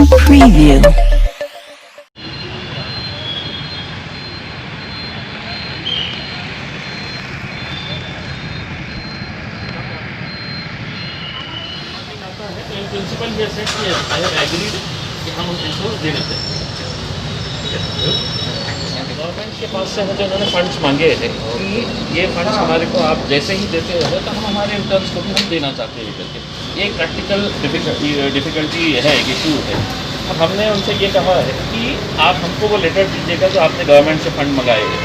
Preview. Principal ये set किया I have agreed कि हम उनको दे देते हैं। गवर्नमेंट के पास से मुझे उन्होंने फंड्स मांगे हैं कि ये फंड्स हमारे को आप जैसे ही देते हो तो हम हमारे इंटर्न्स को भी हम देना चाहते हैं करके। ये एक प्रैक्टिकल डिफ़िकल्टी है, एक इशू है। अब हमने उनसे ये कहा है कि आप हमको वो लेटर दीजिएगा जो आपने गवर्नमेंट से फंड मंगाए हैं।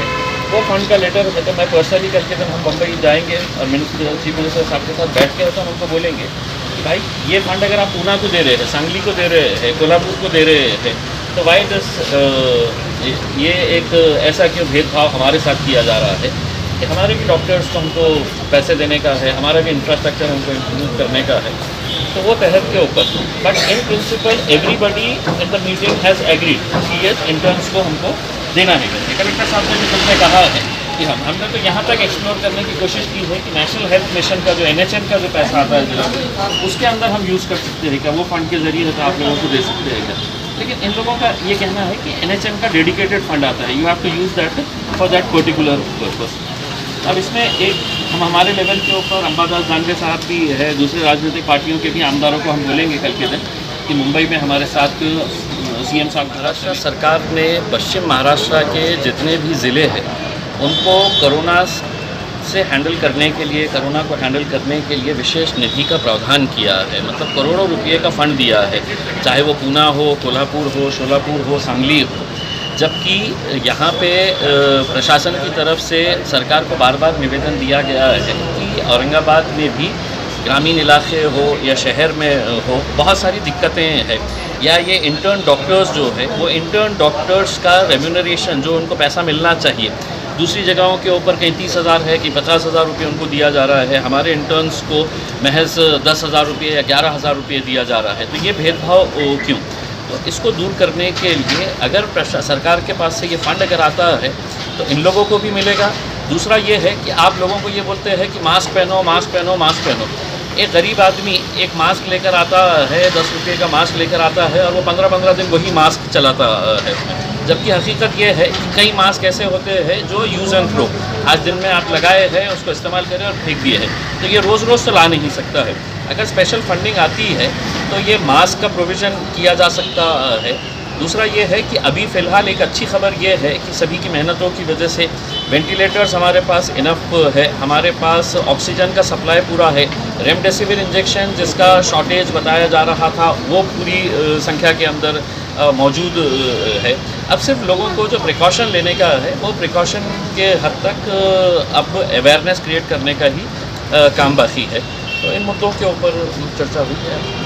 वो फंड का लेटर है तो मैं पर्सनली करके जब हम बम्बई जाएंगे और चीफ मिनिस्टर साहब के साथ बैठ के तो हम उनको बोलेंगे कि भाई ये फंड अगर आप पूना को दे रहे हैं, सांगली को दे रहे हैं, कोल्हापुर को दे रहे हैं, तो वाई दिस ये एक ऐसा क्यों भेदभाव हमारे साथ किया जा रहा है कि हमारे भी डॉक्टर्स को हमको पैसे देने का है, हमारा भी इंफ्रास्ट्रक्चर हमको इम्प्रूव करने का है, तो वो तहत के ऊपर। But in principle everybody in the meeting has agreed कि ये इंटर्न्स को हमको देना है। कलेक्टर साहब ने भी सबने कहा है कि हमने तो यहाँ तक एक्सप्लोर करने की कोशिश की है कि नेशनल हेल्थ मिशन का जो NHM का जो पैसा आता है जिला में, उसके अंदर हम यूज़ कर सकते हैं क्या, वो फंड के जरिए तो आप लोगों को दे सकते हैं क्या। लेकिन इन लोगों का ये कहना है कि NHM का डेडिकेटेड फंड आता है, you have to use that for that particular purpose. अब इसमें एक हम हमारे लेवल के ऊपर अंबादास दानवे साहब भी है, दूसरे राजनीतिक पार्टियों के भी आमदारों को हम बोलेंगे कल के दिन कि मुंबई में हमारे साथ CM साहब। महाराष्ट्र सरकार ने पश्चिम महाराष्ट्र के जितने भी ज़िले हैं उनको कोरोना से हैंडल करने के लिए, कोरोना को हैंडल करने के लिए विशेष निधि का प्रावधान किया है। मतलब करोड़ों रुपये का फंड दिया है, चाहे वो पूना हो, कोल्हापुर हो, शोलापुर हो, सांगली हो। जबकि यहाँ पे प्रशासन की तरफ से सरकार को बार बार निवेदन दिया गया है कि औरंगाबाद में भी ग्रामीण इलाके हो या शहर में हो, बहुत सारी दिक्कतें हैं। या ये इंटर्न डॉक्टर्स जो है वो इंटर्न डॉक्टर्स का रेम्यूनरेशन जो उनको पैसा मिलना चाहिए, दूसरी जगहों के ऊपर कहीं 30,000 है कि 50,000 रुपये उनको दिया जा रहा है, हमारे इंटर्न्स को महज 10,000 रुपये या 11,000 रुपये दिया जा रहा है। तो ये भेदभाव क्यों? तो इसको दूर करने के लिए अगर सरकार के पास से ये फंड अगर आता है तो इन लोगों को भी मिलेगा। दूसरा ये है कि आप लोगों को ये बोलते हैं कि मास्क पहनो, मास्क पहनो, मास्क पहनो। एक गरीब आदमी एक मास्क लेकर आता है, 10 रुपये का मास्क लेकर आता है और वो 15-15 दिन वही मास्क चलाता है। जबकि हकीकत ये है कि कई मास्क ऐसे होते हैं जो यूज़ एंड थ्रो, आज दिन में आप लगाए हैं, उसको इस्तेमाल करें और फेंक दिए हैं। तो ये रोज़ रोज़ तो ला नहीं सकता है। अगर स्पेशल फंडिंग आती है तो ये मास्क का प्रोविज़न किया जा सकता है। दूसरा ये है कि अभी फ़िलहाल एक अच्छी खबर ये है कि सभी की मेहनतों की वजह से वेंटिलेटर्स हमारे पास इनफ है, हमारे पास ऑक्सीजन का सप्लाई पूरा है, रेमडेसिविर इंजेक्शन जिसका शॉर्टेज बताया जा रहा था वो पूरी संख्या के अंदर मौजूद है। अब सिर्फ लोगों को जो प्रिकॉशन लेने का है वो प्रिकॉशन के हद तक अब अवेयरनेस क्रिएट करने का ही काम बाकी है। तो इन मुद्दों के ऊपर चर्चा हुई है।